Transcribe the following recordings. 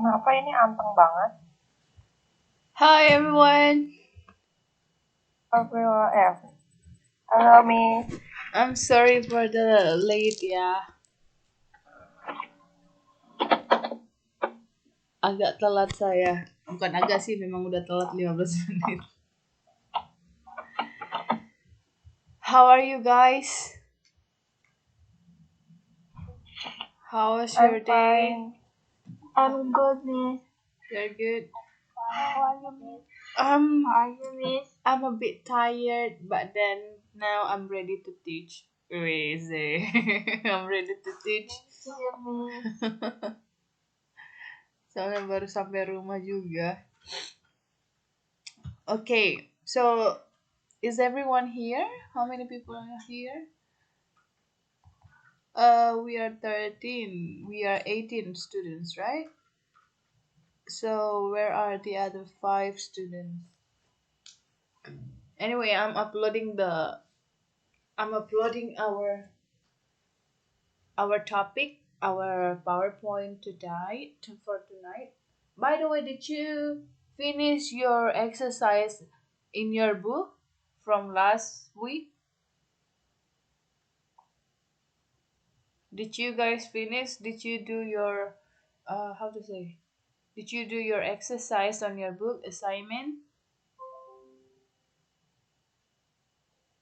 Kenapa ini anteng banget? Hi everyone. Halo Mi. I'm sorry for the late ya. Agak telat saya. Bukan agak sih, memang udah telat 15 menit. How are you guys? How was your I'm day? fine. I'm good, Miss. You're good. How are you, Miss? Um, How are you, Miss? I'm a bit tired, but then now I'm ready to teach. Crazy. I'm ready to teach. Thank you, Miss. Soalnya baru sampai rumah juga. Okay, so is everyone here? How many people are here? We are 13. We are 18 students, right? So where are the other 5 students? Anyway, I'm uploading our topic, our PowerPoint for tonight. By the way, did you finish your exercise in your book from last week? Did you guys finish? Did you do your how to say? Did you do your exercise on your book assignment?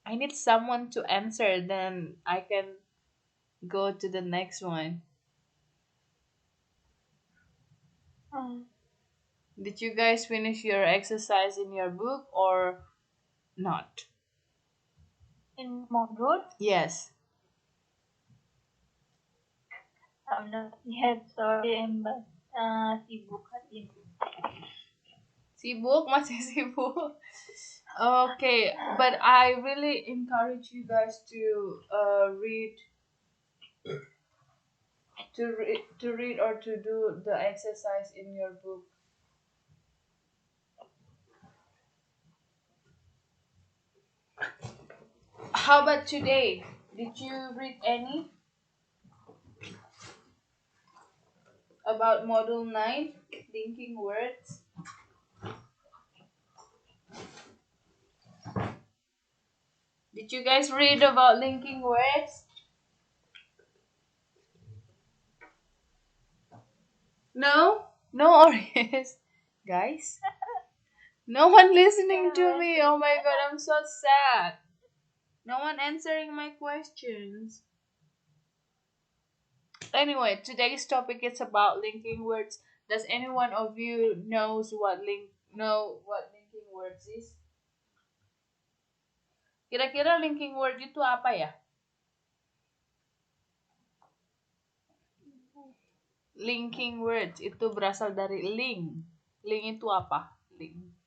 I need someone to answer, then I can go to the next one. Did you guys finish your exercise in your book or not? In module, Yes. I'm not yet. Sorry, I'm sibuk hari ini. Sibuk, masih sibuk. Okay, but I really encourage you guys to read to read or to do the exercise in your book. How about today? Did you read any about Module 9, linking words? Did you guys read about linking words? No? No or yes? Guys? No one listening to me. Oh my god, I'm so sad. No one answering my questions. Anyway, today's topic is about linking words. Does any one of you know what linking words is? Kira-kira linking word itu apa ya? Linking words itu berasal dari link. Link itu apa? Link.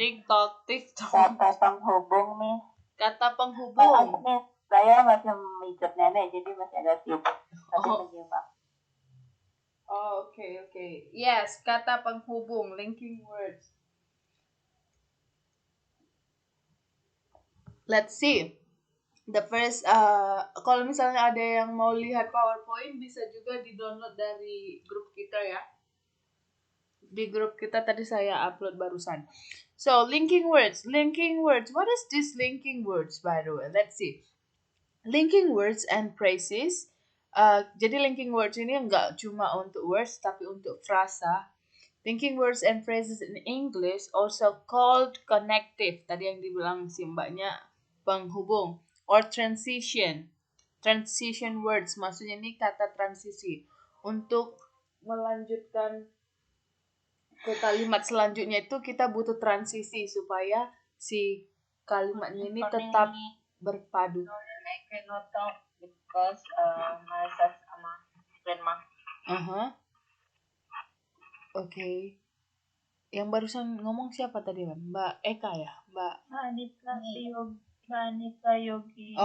TikTok, TikTok. Kata penghubung, Miss. Kata penghubung. Miss, saya masih mijat nenek, jadi masih agak sibuk. Tapi menyimak. Oh, okay. Yes, kata penghubung, linking words. Let's see. The first, kalau misalnya ada yang mau lihat PowerPoint, bisa juga di-download dari grup kita ya. Di grup kita tadi saya upload barusan. So, linking words. What is this linking words, by the way? Let's see. Linking words and phrases. Jadi linking words ini enggak cuma untuk words, tapi untuk frasa. Linking words and phrases in English also called connective. Tadi yang dibilang si mbaknya penghubung. Or transition. Transition words. Maksudnya ini kata transisi. Untuk melanjutkan ke kalimat selanjutnya itu kita butuh transisi supaya si kalimatnya ini tetap berpadu. I cannot talk because my son sama grandma. Oke. Yang barusan ngomong siapa tadi, Mbak Eka ya? Mbak Anita Yogi.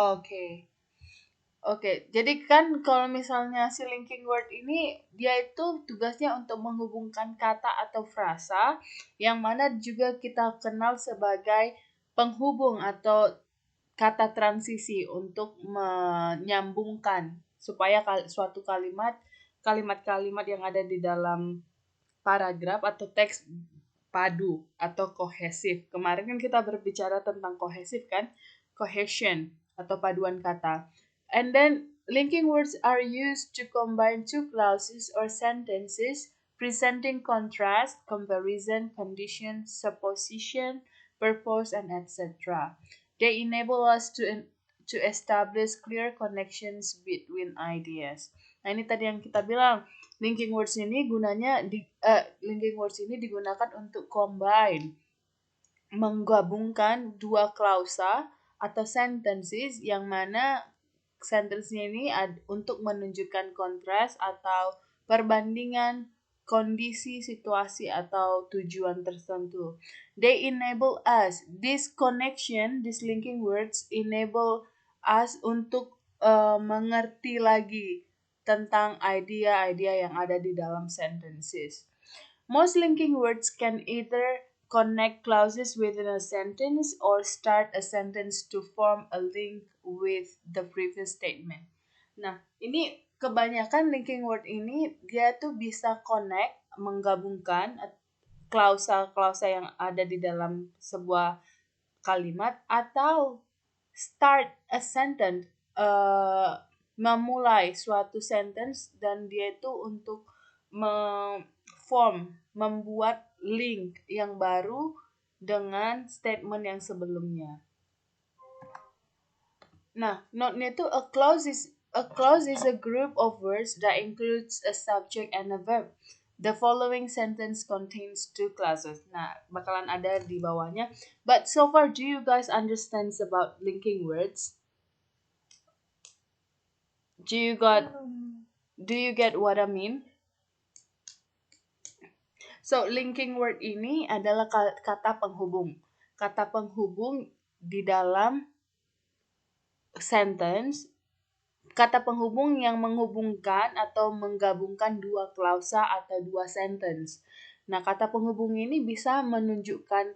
Oke, jadi kan kalau misalnya si linking word ini dia itu tugasnya untuk menghubungkan kata atau frasa yang mana juga kita kenal sebagai penghubung atau kata transisi untuk menyambungkan supaya suatu kalimat-kalimat yang ada di dalam paragraf atau teks padu atau kohesif. Kemarin kan kita berbicara tentang kohesif kan? Cohesion atau paduan kata. And then linking words are used to combine two clauses or sentences presenting contrast, comparison, condition, supposition, purpose, and etc. They enable us to establish clear connections between ideas. Nah, ini tadi yang kita bilang, linking words ini digunakan untuk combine, menggabungkan dua klausa atau sentences yang mana sentence-nya ini untuk menunjukkan kontras atau perbandingan kondisi, situasi, atau tujuan tertentu. They enable us, this linking words enable us untuk mengerti lagi tentang idea-idea yang ada di dalam sentences. Most linking words can either connect clauses within a sentence or start a sentence to form a link with the previous statement. Nah, ini kebanyakan linking word ini dia tuh bisa connect, menggabungkan klausa-klausa yang ada di dalam sebuah kalimat atau start a sentence, memulai suatu sentence dan dia itu untuk membuat link yang baru dengan statement yang sebelumnya. Nah, note-nya itu a clause is a group of words that includes a subject and a verb. The following sentence contains two clauses. Nah, bakalan ada di bawahnya. But so far, do you guys understand about linking words? Do you get what I mean? So, linking word ini adalah kata penghubung. Kata penghubung di dalam sentence, kata penghubung yang menghubungkan atau menggabungkan dua klausa atau dua sentence. Nah, kata penghubung ini bisa menunjukkan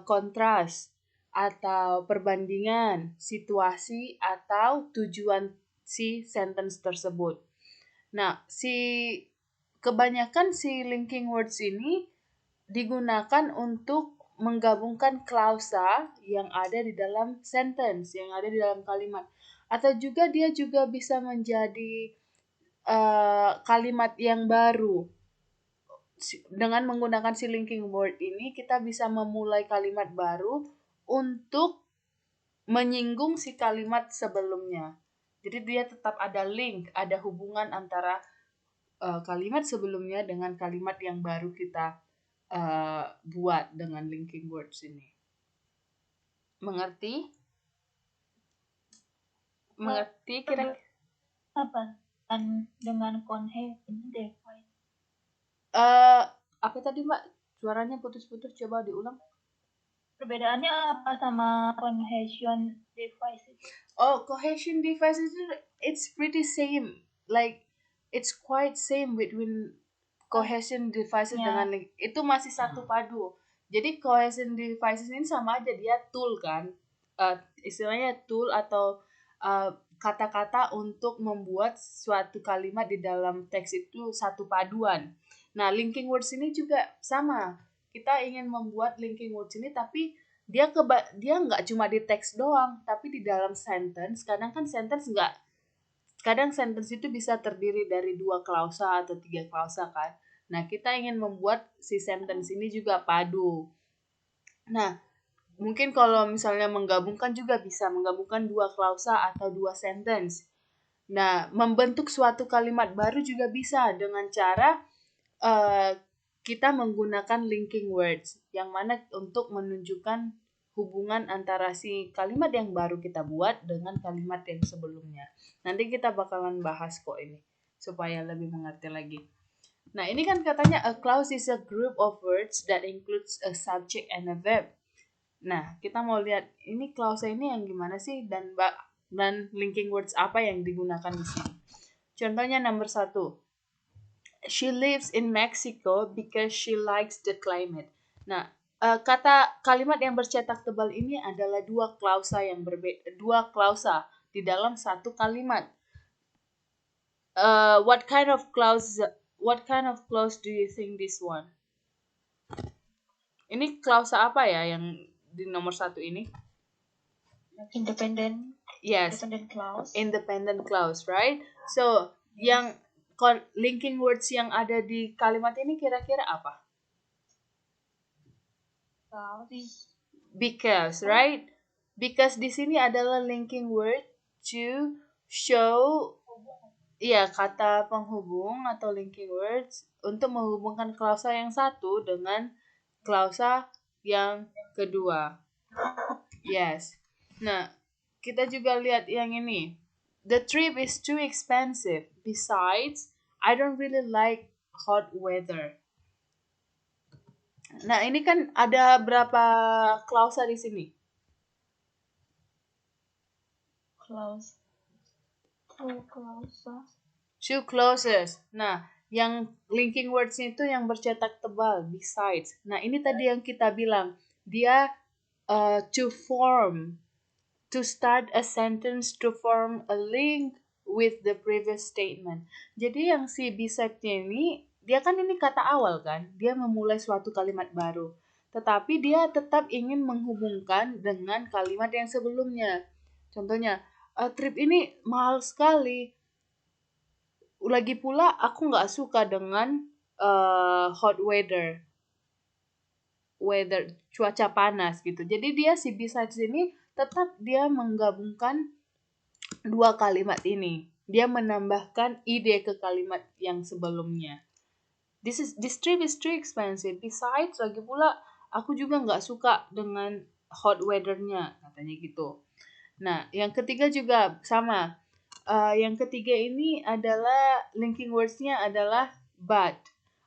kontras atau perbandingan situasi atau tujuan si sentence tersebut. Nah, kebanyakan si linking words ini digunakan untuk menggabungkan klausa yang ada di dalam sentence, yang ada di dalam kalimat. Atau juga dia juga bisa menjadi kalimat yang baru. Dengan menggunakan si linking word ini, kita bisa memulai kalimat baru untuk menyinggung si kalimat sebelumnya. Jadi dia tetap ada link, ada hubungan antara kalimat sebelumnya dengan kalimat yang baru kita buat dengan linking words ini. Mengerti? Mengerti kira-kira? Apa? Dengan cohesion device. Apa tadi Mbak? Suaranya putus-putus, coba diulang. Perbedaannya apa sama cohesion device? Oh, cohesion devices, it's pretty same. Like, it's quite same between cohesion devices dengan link. Itu masih satu padu. Jadi cohesion devices ini sama aja, dia tool kan. Istilahnya tool atau kata-kata untuk membuat suatu kalimat di dalam teks itu satu paduan. Nah, linking words ini juga sama. Kita ingin membuat linking words ini, tapi dia nggak cuma di teks doang, tapi di dalam sentence. Kadang sentence itu bisa terdiri dari 2 klausa atau 3 klausa kan. Nah, kita ingin membuat si sentence ini juga padu. Nah, mungkin kalau misalnya menggabungkan juga bisa menggabungkan 2 klausa atau 2 sentence. Nah, membentuk suatu kalimat baru juga bisa dengan cara kita menggunakan linking words yang mana untuk menunjukkan hubungan antara si kalimat yang baru kita buat dengan kalimat yang sebelumnya. Nanti kita bakalan bahas kok ini supaya lebih mengerti lagi. Nah, ini kan katanya a clause is a group of words that includes a subject and a verb. Nah, kita mau lihat ini klausa ini yang gimana sih dan linking words apa yang digunakan di sini. Contohnya nomor 1. She lives in Mexico because she likes the climate. Nah, kata kalimat yang bercetak tebal ini adalah dua klausa di dalam satu kalimat. What kind of clause do you think this one? Ini klausa apa ya yang di nomor 1 ini? Independent. Yes. Clause. Independent clause, right? So, yang linking words yang ada di kalimat ini kira-kira apa? Because, right? Because di sini adalah linking word to show kata penghubung atau linking words untuk menghubungkan klausa yang satu dengan klausa yang kedua. Yes. Nah, kita juga lihat yang ini. The trip is too expensive. Besides, I don't really like hot weather. Nah, ini kan ada berapa klausa di sini? Two clauses. Nah, yang linking words itu yang bercetak tebal, besides. Nah, ini tadi yang kita bilang. Dia to start a sentence, to form a link with the previous statement. Jadi yang si besides-nya ini, dia kan ini kata awal kan, dia memulai suatu kalimat baru. Tetapi dia tetap ingin menghubungkan dengan kalimat yang sebelumnya. Contohnya, trip ini mahal sekali. Lagi pula aku nggak suka dengan hot weather, cuaca panas gitu. Jadi dia si besides ini tetap dia menggabungkan dua kalimat ini. Dia menambahkan ide ke kalimat yang sebelumnya. This trip is too expensive. Besides, lagi pula aku juga nggak suka dengan hot weathernya, katanya gitu. Nah, yang ketiga juga sama. Yang ketiga ini adalah linking words-nya adalah but.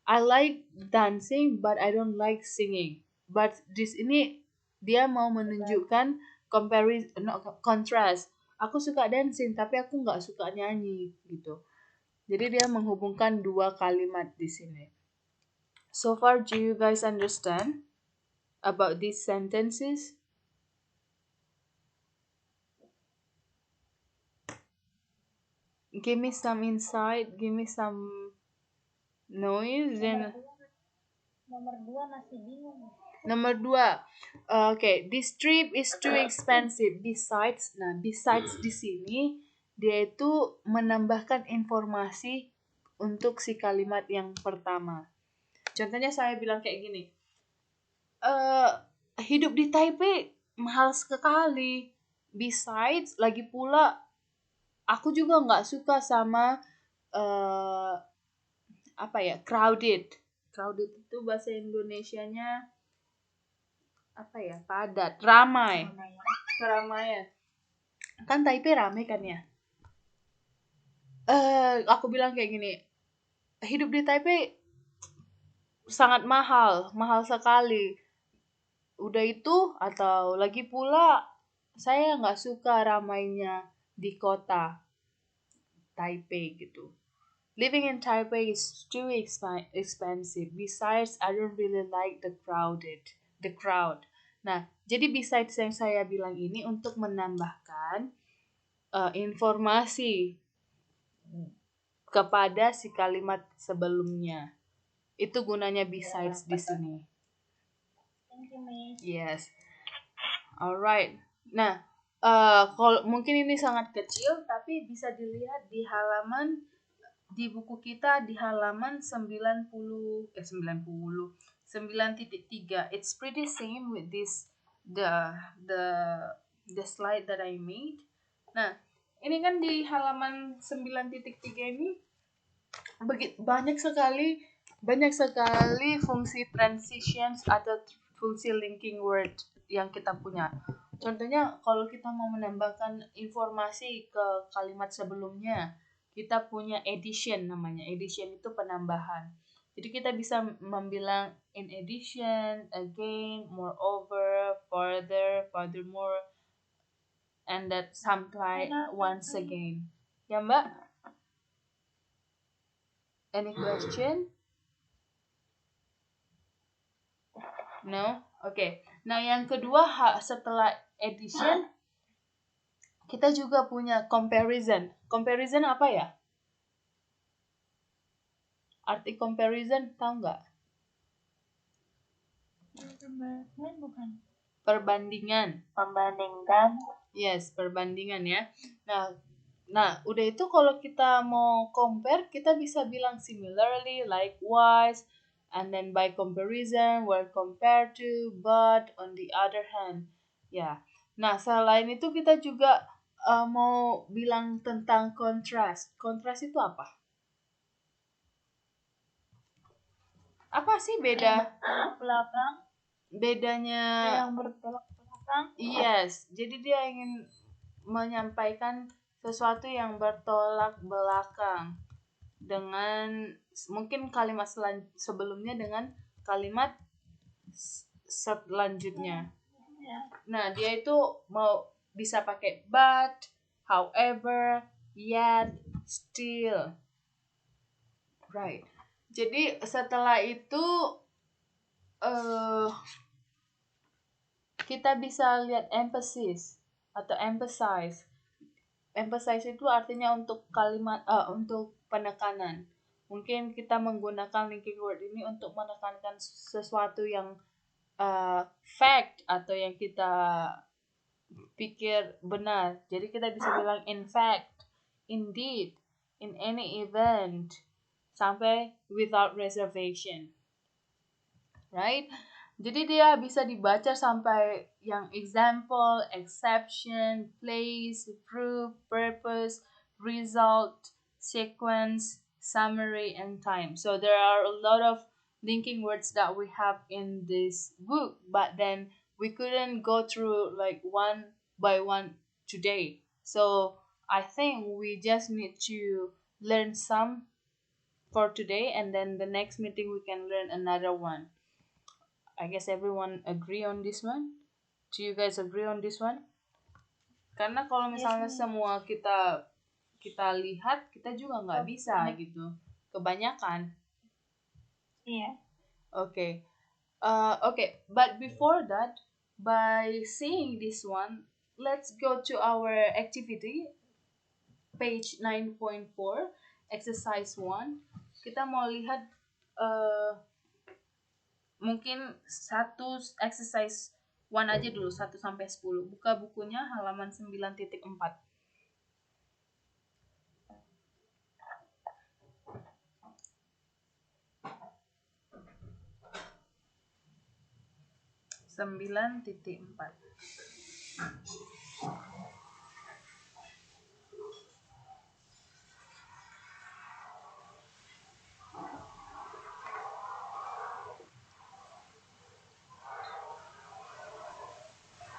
I like dancing, but I don't like singing. But this ini dia mau menunjukkan contrast. Aku suka dancing, tapi aku nggak suka nyanyi gitu. Jadi dia menghubungkan dua kalimat di sini. So far, do you guys understand about these sentences? Give me some insight, give me some noise. Then Nomor 2 masih bingung. Nomor 2, okay, this trip is too expensive. Besides di sini dia itu menambahkan informasi untuk si kalimat yang pertama. Contohnya saya bilang kayak gini, hidup di Taipei mahal sekali. Besides, lagi pula aku juga nggak suka sama crowded. Crowded itu bahasa Indonesianya apa ya, padat, ramai, keramaian. Kan Taipei ramai kan ya. Aku bilang kayak gini, hidup di Taipei sangat mahal sekali. Udah itu atau lagi pula saya nggak suka ramainya di kota Taipei gitu. Living in Taipei is too expensive. Besides, I don't really like the crowd. Nah, jadi besides yang saya bilang ini untuk menambahkan informasi kepada si kalimat sebelumnya. Itu gunanya besides di sini. Thank you, Miss. Yes. Alright. Nah, kalau mungkin ini sangat kecil, tapi bisa dilihat di buku kita di halaman 9.3. It's pretty same with this the slide that I made. Nah, ini kan di halaman 9.3 ini banyak sekali fungsi transitions atau fungsi linking word yang kita punya. Contohnya kalau kita mau menambahkan informasi ke kalimat sebelumnya, kita punya addition namanya. Addition itu penambahan. Jadi kita bisa membilang in addition, again, moreover, furthermore, and that sometimes once again. Ya, Mbak? Any question? No? Oke. Nah, yang kedua setelah addition kita juga punya comparison. Comparison apa ya? Arti comparison tahu nggak? Bukan. Perbandingan. Membandingkan. Yes, perbandingan ya. Nah, udah itu kalau kita mau compare, kita bisa bilang similarly, likewise, and then by comparison, were compared to, but on the other hand. Ya. Nah, selain itu kita juga mau bilang tentang contrast. Contrast itu apa? Apa sih beda? Belakang. Bedanya Yang bertolak belakang. yes, jadi dia ingin menyampaikan sesuatu yang bertolak belakang dengan mungkin kalimat sebelumnya dengan kalimat selanjutnya. Ya. Nah, dia itu mau bisa pakai but, however, yet, still. Right. Jadi setelah itu kita bisa lihat emphasis atau emphasize. Emphasize itu artinya untuk kalimat untuk penekanan. Mungkin kita menggunakan linking word ini untuk menekankan sesuatu yang fact atau yang kita pikir benar. Jadi kita bisa bilang in fact, indeed, in any event, sampai without reservation. Right? Jadi dia bisa dibaca sampai yang example, exception, place, proof, purpose, result, sequence, summary, and time. So there are a lot of linking words that we have in this book, but then we couldn't go through like one by one today. So I think we just need to learn some for today, and then the next meeting we can learn another one. I guess everyone agree on this one. Do you guys agree on this one? Karena kalau misalnya semua kita lihat, kita juga nggak bisa gitu. Kebanyakan. Iya. Okay. Okay. But before that, by seeing this one, let's go to our activity, page 9.4, exercise 1. Kita mau lihat mungkin satu exercise 1 aja dulu, 1 sampai 10. Buka bukunya halaman 9.4. Sembilan titik empat.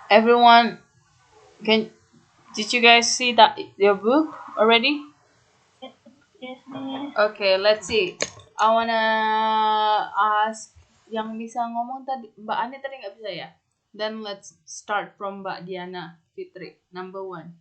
Everyone, did you guys see that your book already? Yes, Miss. Okay, let's see. I wanna ask yang bisa ngomong tadi, Mbak Ani tadi nggak bisa ya? Then let's start from Mbak Diana Fitri, number 1.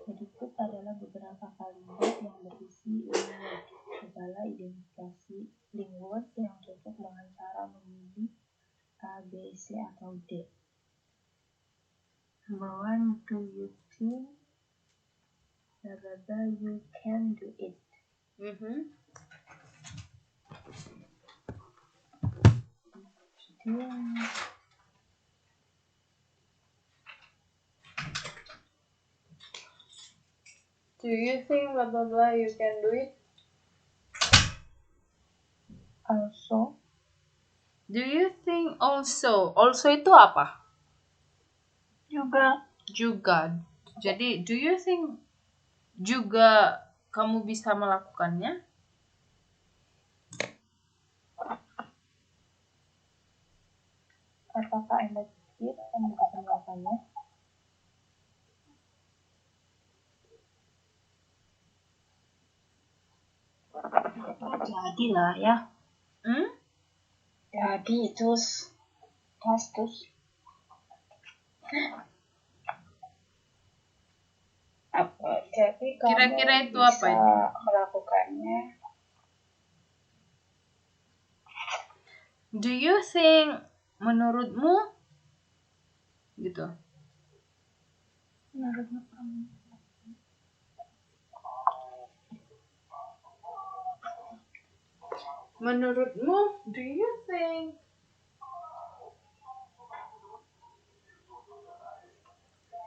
Berikut adalah beberapa kalimat yang berisi linkword. Cobalah identifikasi linkword yang cocok dengan cara memilih A, B, C, atau D. Number 1, do you think? Number 2, you can do it. Do you think blah blah blah you can do it? Also. Do you think also? Also itu apa? Juga. Jadi do you think juga kamu bisa melakukannya? Apakah Anda pikir Anda bisa melakukannya? Jadilah ya. Jadi terus. Jadi kamu Kira-kira itu bisa apa itu? melakukannya Do you think, menurutmu, gitu. Menurutmu kamu? Menurutmu, do you think?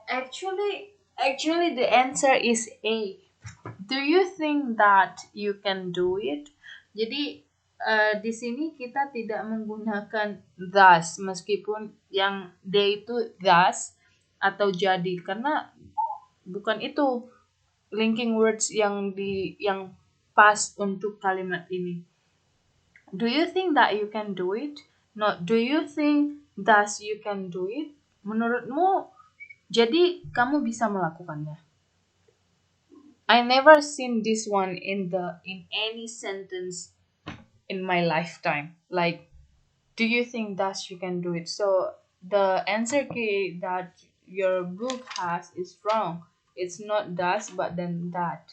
Actually, the answer is A. Do you think that you can do it? Jadi di sini kita tidak menggunakan thus, meskipun yang D itu thus atau jadi, karena bukan itu linking words yang pas untuk kalimat ini. Do you think that you can do it? Not do you think thus you can do it? Menurutmu, jadi kamu bisa melakukannya. I never seen this one in any sentence in my lifetime. Like, do you think thus you can do it? So the answer key that your book has is wrong. It's not thus, but then that.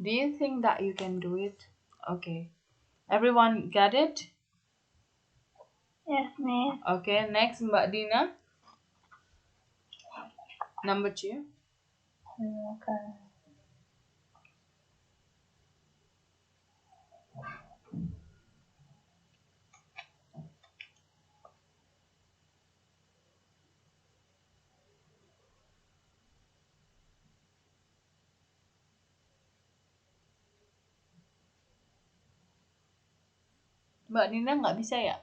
Do you think that you can do it? Okay. Everyone get it? Yes, Miss. Okay, next Mbak Dina. Number 2. Okay. Mbak Dina nggak bisa ya?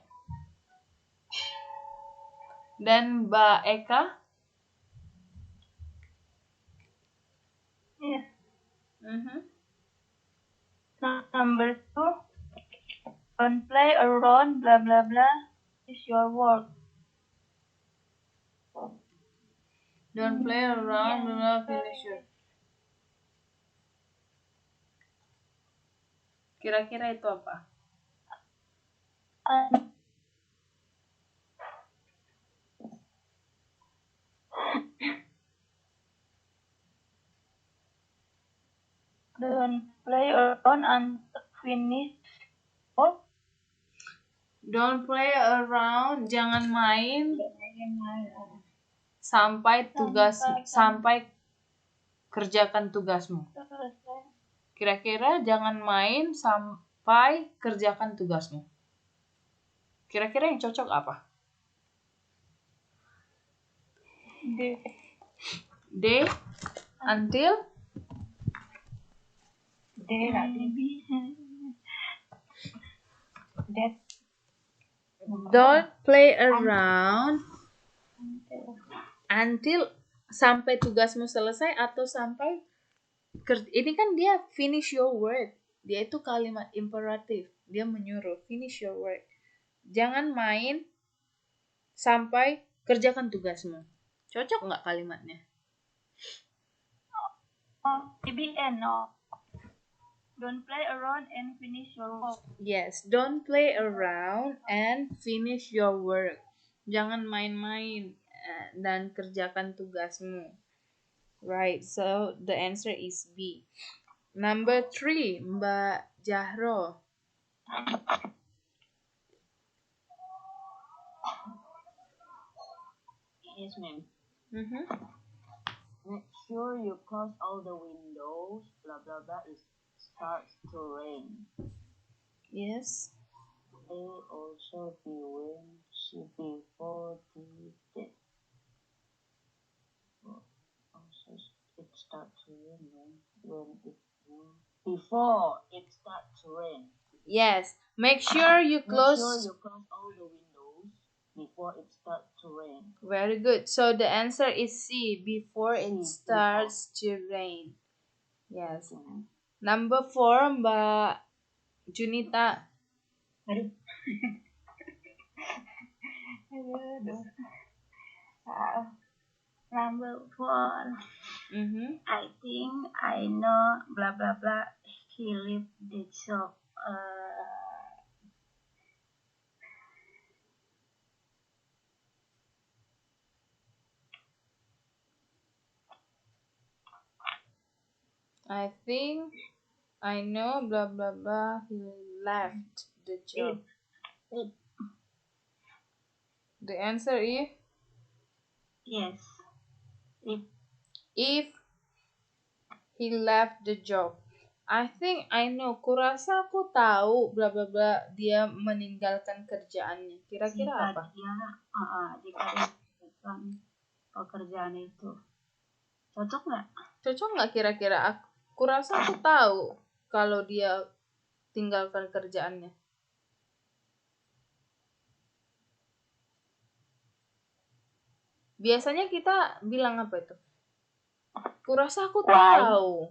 Dan Mbak Eka? Yes. Mhm. Number 2. Don't play around, blah blah blah. It's your work. Don't play around, do Yeah. not finish it. Kira-kira itu apa? Don't play around and finish work. Don't play around, jangan main sampai kerjakan tugasmu. Kira-kira jangan main sampai kerjakan tugasmu. Kira-kira yang cocok apa? D. Until. That. Don't play around until sampai tugasmu selesai atau sampai ini kan dia finish your work. Dia itu kalimat imperatif. Dia menyuruh finish your work. Jangan main sampai kerjakan tugasmu. Cocok nggak kalimatnya? TBN, no. Don't play around and finish your work. Yes, don't play around and finish your work. Jangan main-main dan kerjakan tugasmu. Right, so the answer is B. Number 3, Mbak Jahro. Yes, ma'am. Mhm. Make sure you close all the windows. Blah blah blah. It starts to rain. Yes. They also be windy before the day. Also, it starts to rain before it starts to rain. Yes. Make sure you close. Make sure you close all the windows before it starts to rain. Very good. So the answer is C. Before it C, starts to rain. Yes. Okay, ma'am. Number 4, Mbak Junita. Number 4. Mhm. I think I know blah blah blah. He left the shop. I think I know blah blah blah. He left the job. The answer is Yes. if he left the job. I think I know. Kurasa aku tahu bla bla bla dia meninggalkan kerjaannya. Kira-kira apa? Jika dia meninggalkan pekerjaan itu. Cocok nggak? Cocok nggak kira-kira? Kurasa aku tahu kalau dia tinggalkan kerjaannya. Biasanya kita bilang apa itu? Kurasa aku tahu.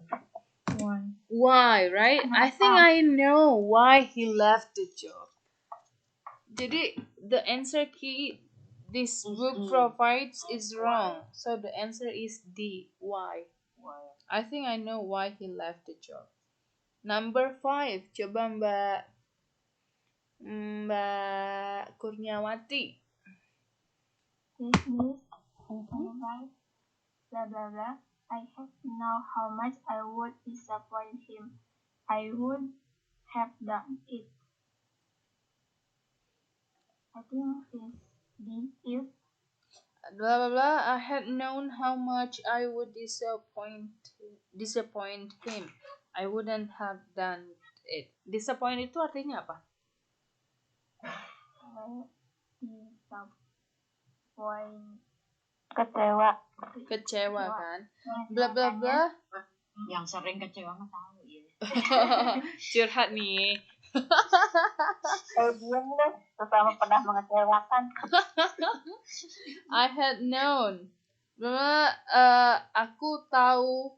Why, right? I think I know why he left the job. Jadi the answer key this book provides is wrong. So the answer is D. Why? I think I know why he left the job. Number 5. Coba Mbak Kurniawati. Yes, miss. Right. Blah blah blah. I have know how much I would disappoint him. I would have done it. I think it's the if. Blah blah blah. I had known how much I would disappoint him. I wouldn't have done it. Disappoint itu artinya apa? Disappoint. Kecewa kan? Bla bla bla. Yang sering kecewa mah tahu ya. Curhat nih. Diam deh, terutama pernah mengecewakan. I had known. Aku tahu.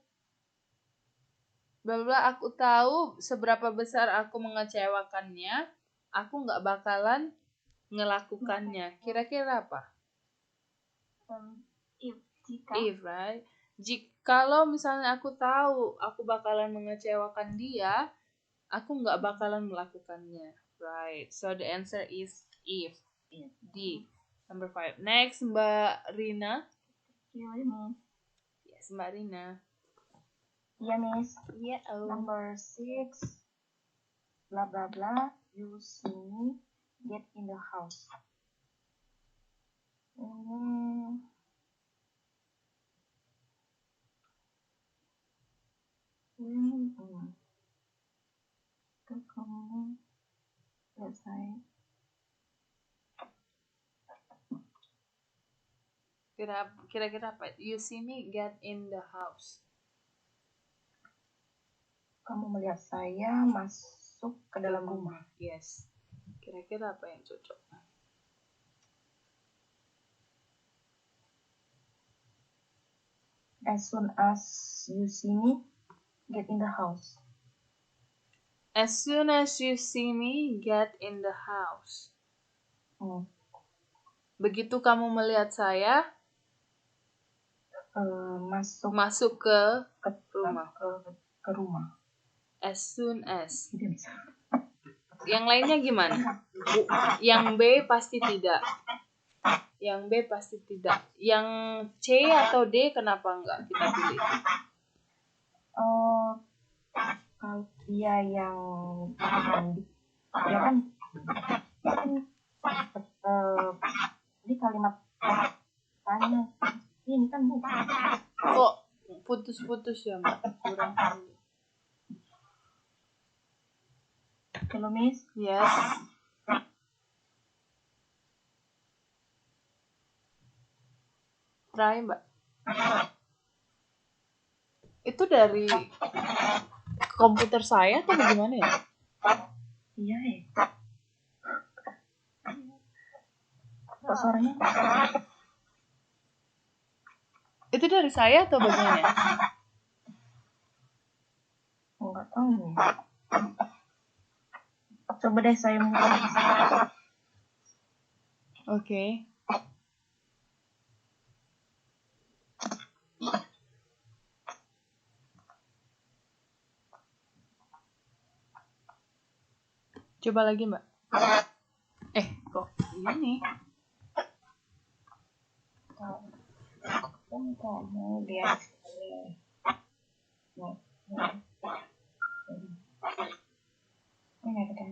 Aku tahu seberapa besar aku mengecewakannya. Aku nggak bakalan ngelakukannya. Kira-kira apa? If, right? Kalau misalnya aku tahu aku bakalan mengecewakan dia, aku nggak bakalan melakukannya. Right. So the answer is if. D. Number 5. Next, Mbak Rina. Yes, Mbak Rina. Iya, miss. Yeah. Number 6. Blah blah blah. You see me get in the house. Kamu selesai. Kira-kira apa? You see me get in the house. Kamu melihat saya masuk ke dalam rumah. Yes. Kira-kira apa yang cocok? As soon as you see me get in the house. As soon as you see me get in the house. Begitu kamu melihat saya masuk ke rumah. Ke rumah. As soon as. Yang lainnya gimana? Yang B pasti tidak. Yang B pasti tidak. Yang C atau D kenapa enggak kita pilih? Kalau dia yang mandi, dia kan ini kalimat tanya. Ini kan bukan. Kok putus-putus ya, Mbak? Kurang. Hello, Miss. Yes. Try, Mbak. Itu dari komputer saya atau bagaimana ya? Iya ya. Kok suaranya? Itu dari saya atau bagaimana? Enggak tahu nih. Coba deh saya mulai. Oke. Coba lagi, Mbak. Kok ini? Kamu lihat. Ini ada